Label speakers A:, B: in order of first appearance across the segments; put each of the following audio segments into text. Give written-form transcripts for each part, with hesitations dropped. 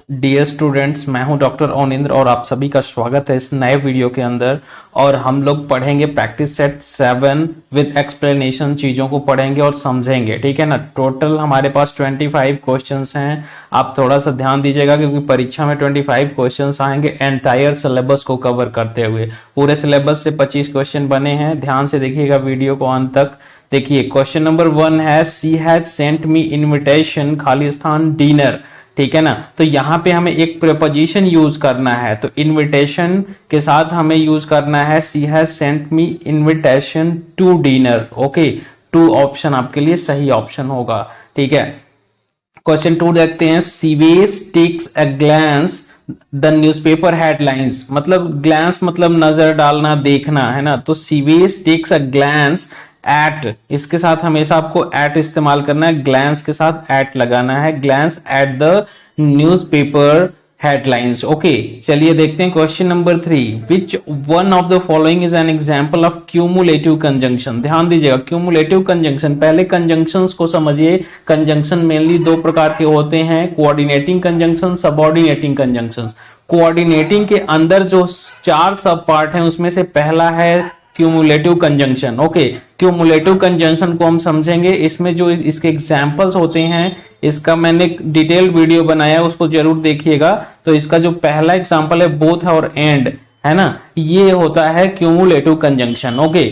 A: Dear students, मैं हूं doctor ओनिंद्र और आप सभी का स्वागत है इस नए वीडियो के अंदर। और हम लोग पढ़ेंगे प्रैक्टिस सेट 7 विद एक्सप्लेनेशन, चीज़ों को पढ़ेंगे और समझेंगे, ठीक है ना। टोटल हमारे पास 25 क्वेश्चंस हैं। आप थोड़ा सा ध्यान दीजिएगा क्योंकि परीक्षा में 25 क्वेश्चंस आएंगे एंटायर सिलेबस को कवर करते हुए। पूरे सिलेबस से 25 क्वेश्चन बने हैं, ध्यान से देखिएगा वीडियो को अंत तक। देखिए क्वेश्चन नंबर 1 है, she has sent me invitation खाली स्थान डिनर, ठीक है ना। तो यहाँ पे हमें एक प्रीपोजिशन यूज करना है, तो इनविटेशन के साथ हमें यूज करना है she has sent me invitation to dinner. Okay, two option आपके लिए सही ऑप्शन होगा, ठीक है। क्वेश्चन 2 देखते हैं, सीवेज takes a glance the newspaper headlines, मतलब ग्लांस मतलब नजर डालना, देखना, है ना। तो सीवेज टेक्स अ ग्लांस एट, इसके साथ हमेशा आपको एट इस्तेमाल करना है, ग्लैंस के साथ एट लगाना है, glans at the newspaper headlines. Okay, चलिए देखते हैं question number 3, which one of the following is an example of cumulative conjunction. ध्यान दीजिएगा, क्यूमुलेटिव कंजंक्शन, पहले कंजंक्शंस को समझिए। कंजंक्शन मेनली दो प्रकार के होते हैं, coordinating conjunction, subordinating conjunction. Coordinating के अंदर जो 4 सब पार्ट हैं उसमें से पहला है cumulative conjunction. Okay, cumulative conjunction को हम समझेंगे, इसमें जो इसके एग्जांपल्स होते हैं, इसका मैंने डिटेल वीडियो बनाया है, उसको जरूर देखिएगा। तो इसका जो पहला एग्जांपल है बोथ और एंड, है ना, ये होता है क्यूमुलेटिव कंजंक्शन। ओके,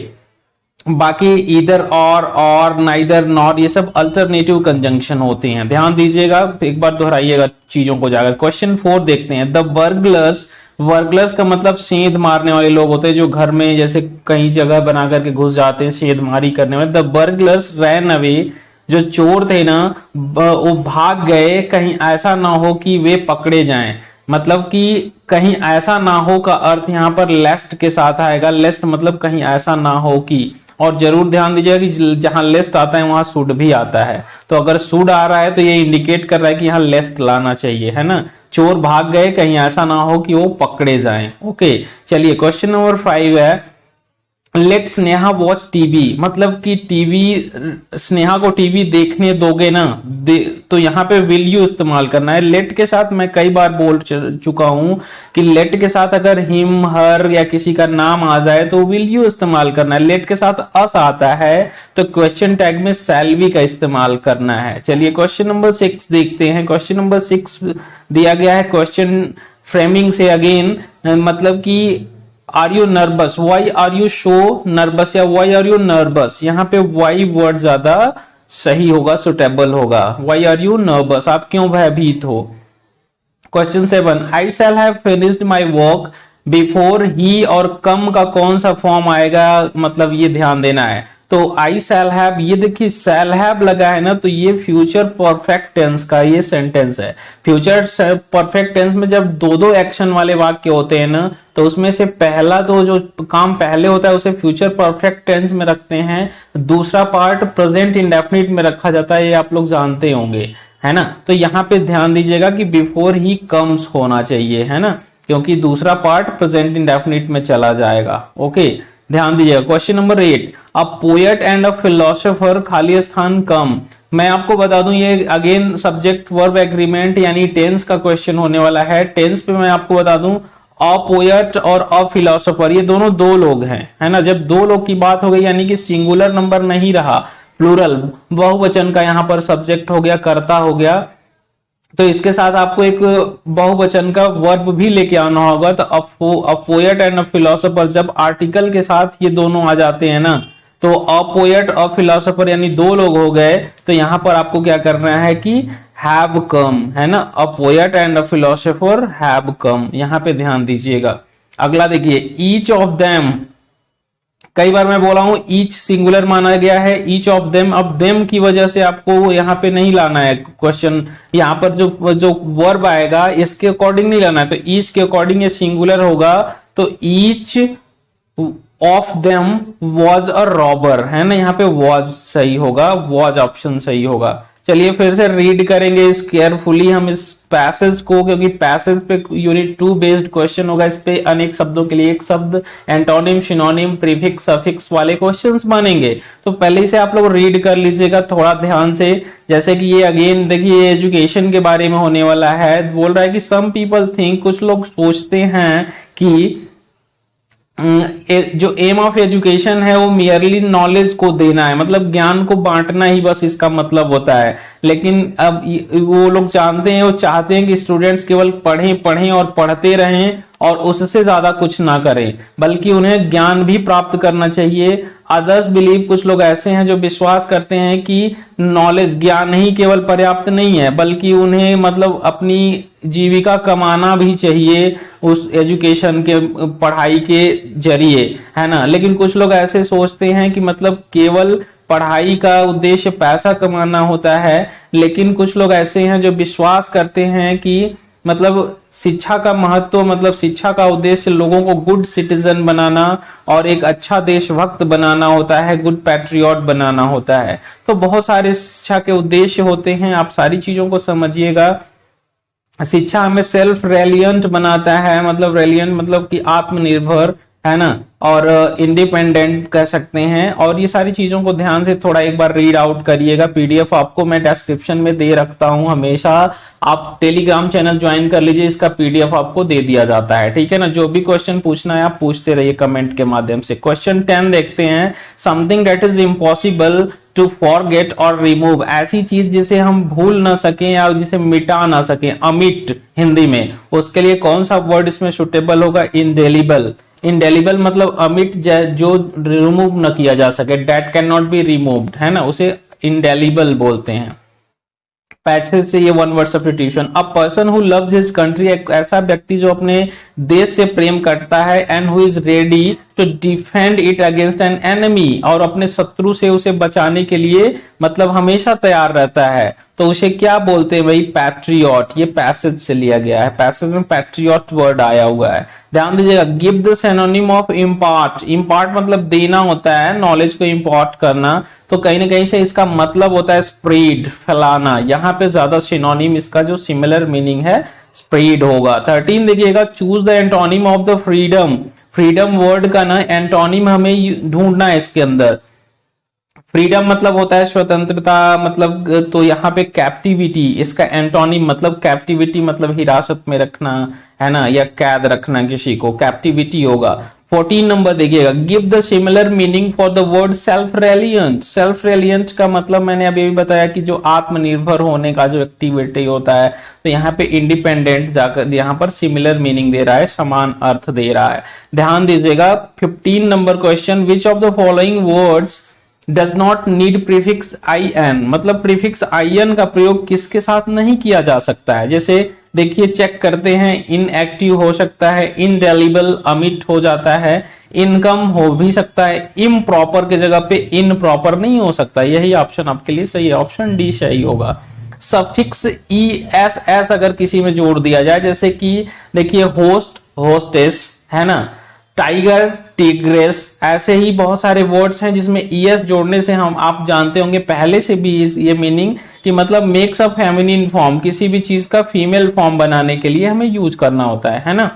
A: बाकी इधर और नाइदर नॉट, ये सब अल्टरनेटिव कंजंक्शन होते हैं। ध्यान दीजिएगा, एक बार दोहराइएगा चीजों को जाकर। क्वेश्चन 4 देखते हैं, द बर्गलर्स, वर्गलर्स का मतलब सेंध मारने वाले लोग होते हैं, जो घर में जैसे कई जगह बना करके घुस जाते हैं, सेंधमारी करने वाले। द बर्गलर्स रैन अवे, जो चोर थे ना वो भाग गए, कहीं ऐसा ना हो कि वे पकड़े जाएं। मतलब कि कहीं ऐसा ना हो का अर्थ यहाँ पर लेस्ट के साथ आएगा। लेस्ट मतलब कहीं ऐसा ना हो कि, और जरूर ध्यान दीजिएगा कि जहां लेस्ट आता है वहां शुड भी आता है। तो अगर शुड आ रहा है तो ये इंडिकेट कर रहा है कि यहाँ लेस्ट लाना चाहिए, है ना। चोर भाग गए, कहीं ऐसा ना हो कि वो पकड़े जाएं। ओके, चलिए क्वेश्चन नंबर 5 है, लेट स्नेहा वॉच टीवी, मतलब कि टीवी, स्नेहा को टीवी देखने दोगे ना, तो यहाँ पे विल यू इस्तेमाल करना है। लेट के साथ मैं कई बार बोल चुका हूं कि लेट के साथ अगर हिम, हर या किसी का नाम आ जाए तो विल यू इस्तेमाल करना है। लेट के साथ अस आता है तो क्वेश्चन टैग में शैल बी का इस्तेमाल करना है। चलिए क्वेश्चन नंबर 6 देखते हैं। क्वेश्चन नंबर 6 दिया गया है क्वेश्चन फ्रेमिंग से अगेन, मतलब कि are you nervous, why are you show nervous, या वाई आर यू नर्वस, यहाँ पे वाई वर्ड ज्यादा सही होगा, सुटेबल होगा। वाई आर यू नर्वस, आप क्यों भयभीत हो। Question 7, I shall have finished my work before he, और कम का कौन सा फॉर्म आएगा, मतलब ये ध्यान देना है। तो आई शैल हैव, ये देखिए शैल हैव लगा है ना, तो ये फ्यूचर परफेक्ट टेंस का ये सेंटेंस है। फ्यूचर परफेक्ट टेंस में जब दो दो एक्शन वाले वाक्य होते हैं ना, तो उसमें से पहला तो जो काम पहले होता है उसे फ्यूचर परफेक्ट टेंस में रखते हैं, दूसरा पार्ट प्रेजेंट इंडेफिनिट में रखा जाता है, ये आप लोग जानते होंगे, है ना। तो यहाँ पे ध्यान दीजिएगा कि बिफोर ही कम्स होना चाहिए, है ना, क्योंकि दूसरा पार्ट प्रेजेंट इंडेफिनिट में चला जाएगा। ओके, ध्यान दीजिएगा। Question number 8, a poet and a philosopher खाली स्थान कम। मैं आपको बता दूं ये अगेन सब्जेक्ट वर्ब एग्रीमेंट यानी टेंस का क्वेश्चन होने वाला है। टेंस पे मैं आपको बता दूं, अ पोएट और अ फिलोसोफर ये दोनों दो लोग हैं, है ना। जब दो लोग की बात हो गई यानी कि सिंगुलर नंबर नहीं रहा, प्लूरल बहुवचन का यहाँ पर सब्जेक्ट हो गया, कर्ता हो गया, तो इसके साथ आपको एक बहुवचन का वर्ब भी लेके आना होगा। तो a poet and a philosopher, जब आर्टिकल के साथ ये दोनों आ जाते हैं ना, तो अ पोएट अ फिलोसोफर यानी दो लोग हो गए। तो यहां पर आपको क्या करना है कि हैव कम, है ना, a poet and a philosopher have come, यहां पे ध्यान दीजिएगा। अगला देखिए, ईच ऑफ देम, कई बार मैं बोला हूं ईच सिंगुलर माना गया है, ईच ऑफ देम, अब देम की वजह से आपको यहाँ पे नहीं लाना है क्वेश्चन, यहाँ पर जो जो वर्ब आएगा इसके अकॉर्डिंग नहीं लाना है, तो ईच के अकॉर्डिंग ये सिंगुलर होगा। तो each of them was a robber, है ना, यहाँ पे वॉज सही होगा, वॉज ऑप्शन सही होगा। चलिए फिर से रीड करेंगे इस केयरफुली हम इस पैसेज को, क्योंकि पैसेज पे यूनिट 2 बेस्ड क्वेश्चन होगा। इस पे अनेक शब्दों के लिए एक शब्द, एंटोनिम, सिनोनिम, प्रीफिक्स, सफिक्स वाले क्वेश्चंस बनेंगे। तो पहले से आप लोग रीड कर लीजिएगा थोड़ा ध्यान से। जैसे कि ये अगेन देखिए एजुकेशन के बारे में होने वाला है। बोल रहा है कि सम पीपल थिंक, कुछ लोग सोचते हैं कि जो एम ऑफ एजुकेशन है वो मियरली नॉलेज को देना है, मतलब ज्ञान को बांटना ही बस इसका मतलब होता है। लेकिन अब वो लोग जानते हैं, वो चाहते हैं कि स्टूडेंट्स केवल पढ़ें पढ़ें और पढ़ते रहें और उससे ज्यादा कुछ ना करें, बल्कि उन्हें ज्ञान भी प्राप्त करना चाहिए। अदर्स बिलीव, कुछ लोग ऐसे हैं जो विश्वास करते हैं कि नॉलेज, ज्ञान ही केवल पर्याप्त नहीं है, बल्कि उन्हें मतलब अपनी जीविका कमाना भी चाहिए उस एजुकेशन के, पढ़ाई के जरिए, है ना। लेकिन कुछ लोग ऐसे सोचते हैं कि मतलब केवल पढ़ाई का उद्देश्य पैसा कमाना होता है। लेकिन कुछ लोग ऐसे हैं जो विश्वास करते हैं कि मतलब शिक्षा का महत्व, मतलब शिक्षा का उद्देश्य लोगों को गुड सिटीजन बनाना और एक अच्छा देशभक्त बनाना होता है, गुड पैट्रियट बनाना होता है। तो बहुत सारे शिक्षा के उद्देश्य होते हैं, आप सारी चीजों को समझिएगा। शिक्षा हमें सेल्फ रेलियंट बनाता है, मतलब रेलियंट मतलब कि आत्मनिर्भर, है ना, और इंडिपेंडेंट कह सकते हैं। और ये सारी चीजों को ध्यान से थोड़ा एक बार रीड आउट करिएगा। पीडीएफ आपको मैं डिस्क्रिप्शन में दे रखता हूं, हमेशा आप टेलीग्राम चैनल ज्वाइन कर लीजिए, इसका पीडीएफ आपको दे दिया जाता है, ठीक है ना। जो भी क्वेश्चन पूछना है आप पूछते रहिए कमेंट के माध्यम से। क्वेश्चन 10 देखते हैं। Something that is impossible to forget और रिमूव, ऐसी चीज जिसे हम भूल ना सके या जिसे मिटा ना सके, अमिट हिंदी में, उसके लिए कौन सा वर्ड इसमें सुटेबल होगा? इंडेलिबल। इंडेलिबल मतलब अमिट, जो रिमूव न किया जा सके, date can not be removed, है ना, उसे इंडेलिबल बोलते हैं। पैसेज से ये one word substitution. A person who loves his country, एक ऐसा व्यक्ति जो अपने देश से प्रेम करता है, and who is ready to defend it against an enemy, और अपने शत्रु से उसे बचाने के लिए मतलब हमेशा तैयार रहता है, तो उसे क्या बोलते हैं भाई? पैट्रियट। ये पैसेज से लिया गया है, पैसेज में पैट्रियट वर्ड आया हुआ है, ध्यान दीजिएगा। Give the synonym of impart. Impart मतलब देना होता है, नॉलेज को इम्पार्ट करना, तो कहीं ना कहीं से इसका मतलब होता है स्प्रेड, फैलाना। यहाँ पे ज्यादा सिनोनिम इसका जो सिमिलर मीनिंग है स्प्रेड होगा। 13 देखिएगा, choose the antonym of the freedom. Freedom word का ना एंटोनिम हमें ढूंढना है इसके अंदर। फ्रीडम मतलब होता है स्वतंत्रता, मतलब तो यहाँ पे कैप्टिविटी, इसका एंटोनिम मतलब कैप्टिविटी मतलब हिरासत में रखना, है ना, या कैद रखना किसी को, कैप्टिविटी होगा। 14 नंबर देखिएगा, give the similar meaning for the word self reliant. Self reliant का मतलब मैंने अभी भी बताया कि जो आत्मनिर्भर होने का जो एक्टिविटी होता है, तो यहाँ पे इंडिपेंडेंट जाकर यहाँ पर सिमिलर मीनिंग दे रहा है, समान अर्थ दे रहा है, ध्यान दीजिएगा। 15 number question, which of the following words does not need prefix in, मतलब प्रीफिक्स in का प्रयोग किसके साथ नहीं किया जा सकता है? जैसे देखिए चेक करते हैं, इनएक्टिव हो सकता है, इनडेलिबल अमिट हो जाता है, इनकम हो भी सकता है, इम्प्रॉपर के जगह पे इन प्रॉपर नहीं हो सकता। यही ऑप्शन आपके लिए सही है, ऑप्शन डी सही होगा। सफिक्स es अगर किसी में जोड़ दिया जाए, जैसे कि देखिए होस्ट, होस्टेस, है ना, टाइगर, टिग्रेस, ऐसे ही बहुत सारे वर्ड्स हैं जिसमें es जोड़ने से हम, आप जानते होंगे पहले से भी ये मीनिंग कि मतलब मेक्स अ फेमिनिन फॉर्म, किसी भी चीज का फीमेल फॉर्म बनाने के लिए हमें यूज करना होता है ना।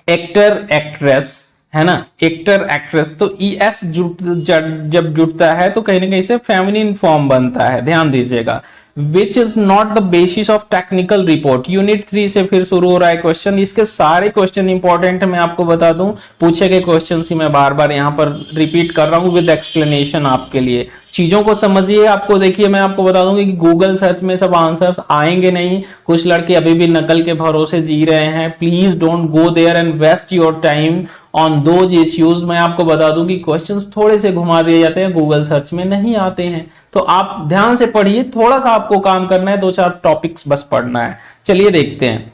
A: एक्टर, एक्ट्रेस, है ना, एक्टर, एक्ट्रेस, तो es जब जुड़ता है तो कहीं ना कहीं से फेमिनिन फॉर्म बनता है, ध्यान दीजिएगा। Which is not the basis of technical report, unit 3 से फिर शुरू हो रहा है क्वेश्चन। इसके सारे क्वेश्चन इंपॉर्टेंट है, मैं आपको बता दूं, पूछे गए क्वेश्चन ही मैं बार बार यहाँ पर रिपीट कर रहा हूं विद एक्सप्लेनेशन आपके लिए। चीजों को समझिए। आपको देखिए मैं आपको बता दूंगी कि गूगल सर्च में सब आंसर्स आएंगे नहीं, कुछ लड़के अभी भी नकल के भरोसे जी रहे हैं। Please don't go there and waste your time on those issues. मैं आपको बता दूं कि क्वेश्चंस थोड़े से घुमा दिए जाते हैं, गूगल सर्च में नहीं आते हैं, तो आप ध्यान से पढ़िए। थोड़ा सा आपको काम करना है, 2-4 टॉपिक्स बस पढ़ना है। चलिए देखते हैं।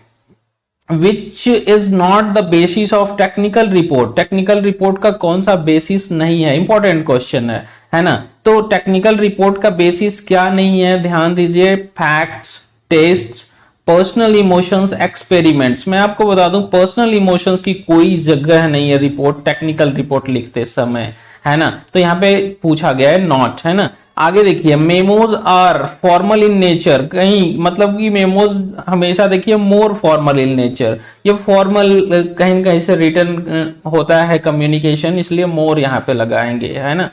A: Which is not the basis of technical report, technical report का कौन सा बेसिस नहीं है? इंपॉर्टेंट क्वेश्चन है ना। तो टेक्निकल रिपोर्ट का बेसिस क्या नहीं है, ध्यान दीजिए। Facts, test, personal emotions, experiments. मैं आपको बता दूं पर्सनल इमोशंस की कोई जगह नहीं है रिपोर्ट, टेक्निकल रिपोर्ट लिखते समय, है ना। तो यहाँ पे पूछा गया है नॉट, है ना। आगे देखिए, memos are formal in nature, कहीं मतलब कि मेमोज हमेशा देखिए मोर फॉर्मल इन नेचर, ये फॉर्मल कहीं न कहीं से रिटर्न होता है कम्युनिकेशन, इसलिए मोर यहाँ पे लगाएंगे, है ना।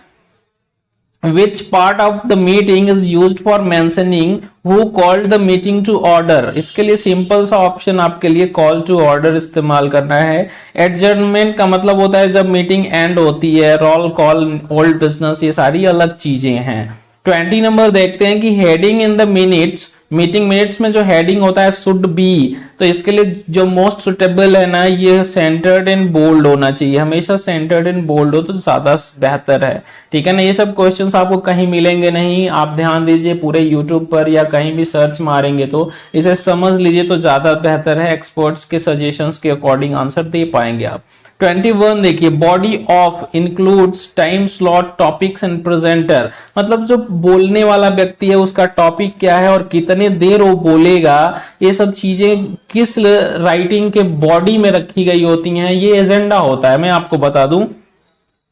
A: Which part of the meeting is used for mentioning who called the meeting to order? इसके लिए सिंपल सा ऑप्शन आपके लिए कॉल टू ऑर्डर इस्तेमाल करना है। एडजर्नमेंट का मतलब होता है जब मीटिंग एंड होती है, रोल कॉल, ओल्ड बिजनेस, ये सारी अलग चीजें हैं। 20 नंबर देखते हैं कि heading in the minutes, meeting minutes में जो हेडिंग होता है शुड बी, तो इसके लिए जो मोस्ट सुटेबल है ना, ये सेंटर्ड एंड बोल्ड होना चाहिए, हमेशा सेंटर्ड एंड बोल्ड हो तो ज्यादा बेहतर है, ठीक है ना। ये सब क्वेश्चंस आपको कहीं मिलेंगे नहीं, आप ध्यान दीजिए, पूरे यूट्यूब पर या कहीं भी सर्च मारेंगे तो इसे समझ लीजिए तो ज्यादा बेहतर है, एक्सपर्ट्स के सजेशंस के अकॉर्डिंग आंसर दे पाएंगे आप। 21 देखिए, body of includes time slot, topics and presenter, मतलब जो बोलने वाला व्यक्ति है उसका टॉपिक क्या है और कितने देर वो बोलेगा, ये सब चीजें किस राइटिंग के बॉडी में रखी गई होती हैं, ये एजेंडा होता है। मैं आपको बता दूं,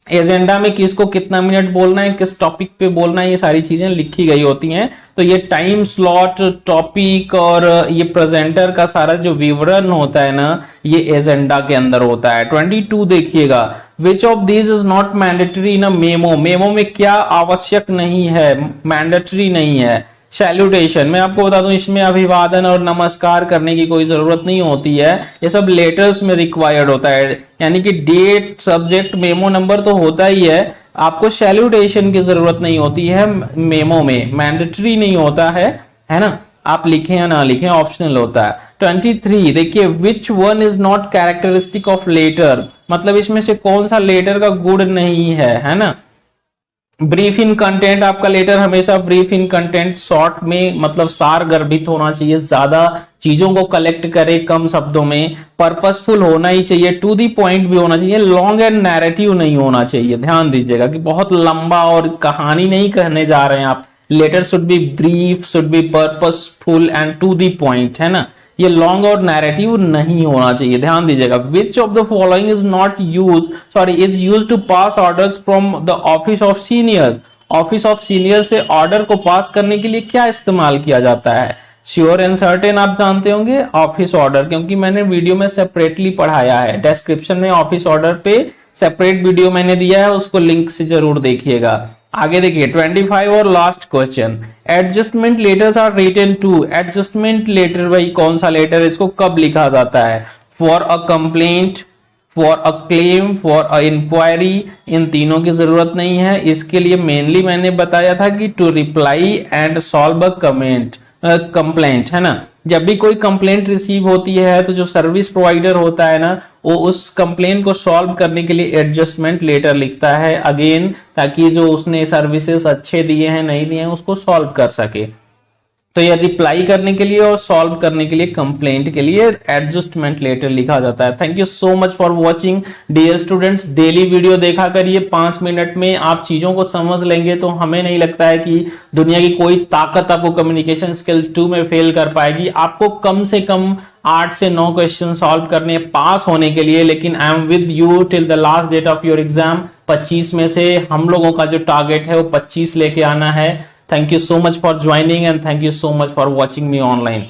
A: एजेंडा में किसको कितना मिनट बोलना है, किस टॉपिक पे बोलना है, ये सारी चीजें लिखी गई होती हैं। तो ये टाइम स्लॉट, टॉपिक और ये प्रेजेंटर का सारा जो विवरण होता है ना, ये एजेंडा के अंदर होता है। 22 देखिएगा, which of this is not mandatory in a memo, memo में क्या आवश्यक नहीं है, मैंडेटरी नहीं है। सैल्यूटेशन, मैं आपको बता दूं इसमें अभिवादन और नमस्कार करने की कोई जरूरत नहीं होती है, ये सब लेटर्स में रिक्वायर्ड होता है, यानी कि डेट, सब्जेक्ट, मेमो नंबर तो होता ही है, आपको सैल्यूटेशन की जरूरत नहीं होती है मेमो में, मैंडेटरी नहीं होता है ना, आप लिखें या ना लिखें ऑप्शनल होता है। 23 देखिए, which one is not characteristic of letter, मतलब इसमें से कौन सा लेटर का गुण नहीं है ना। ब्रीफ इन कंटेंट, आपका लेटर हमेशा ब्रीफ इन कंटेंट, शॉर्ट में, मतलब सार गर्भित होना चाहिए, ज्यादा चीजों को कलेक्ट करे कम शब्दों में, पर्पसफुल होना ही चाहिए, टू दी पॉइंट भी होना चाहिए, लॉन्ग एंड नैरेटिव नहीं होना चाहिए। ध्यान दीजिएगा कि बहुत लंबा और कहानी नहीं कहने जा रहे हैं आप, letter should be brief, should be purposeful and to the point, है ना, ये लॉन्ग और नैरेटिव नहीं होना चाहिए। ध्यान दीजिएगा, which of the following is not is use to pass orders from the office of seniors, office of senior से ऑर्डर को पास करने के लिए क्या इस्तेमाल किया जाता है। श्योर एंड सर्टेन आप जानते होंगे, ऑफिस ऑर्डर, क्योंकि मैंने वीडियो में सेपरेटली पढ़ाया है, डिस्क्रिप्शन में ऑफिस ऑर्डर पे सेपरेट वीडियो मैंने दिया है, उसको लिंक से जरूर देखिएगा। आगे देखिए 25 और last question, adjustment letters are written to, adjustment letter भाई कौन सा लेटर, इसको कब लिखा जाता है, for a complaint, for a claim, for a inquiry, इन तीनों की जरूरत नहीं है। इसके लिए मेनली मैंने बताया था कि to reply and solve a comment complaint, है ना। जब भी कोई कंप्लेंट रिसीव होती है तो जो सर्विस प्रोवाइडर होता है ना, वो उस कंप्लेंट को सॉल्व करने के लिए एडजस्टमेंट लेटर लिखता है, अगेन, ताकि जो उसने सर्विसेज अच्छे दिए हैं नहीं दिए हैं उसको सॉल्व कर सके। तो ये रिप्लाई करने के लिए और सॉल्व करने के लिए, कंप्लेंट के लिए एडजस्टमेंट लेटर लिखा जाता है। Thank you so much for watching dear students, daily video देखा करिए, 5 मिनट में आप चीजों को समझ लेंगे तो हमें नहीं लगता है कि दुनिया की कोई ताकत आपको कम्युनिकेशन स्किल 2 में फेल कर पाएगी। आपको कम से कम 8 से 9 क्वेश्चन सॉल्व करने पास होने के लिए, लेकिन I am with you till the last date of your exam. 25 में से हम लोगों का जो टारगेट है वो 25 लेके आना है। Thank you so much for joining and thank you so much for watching me online.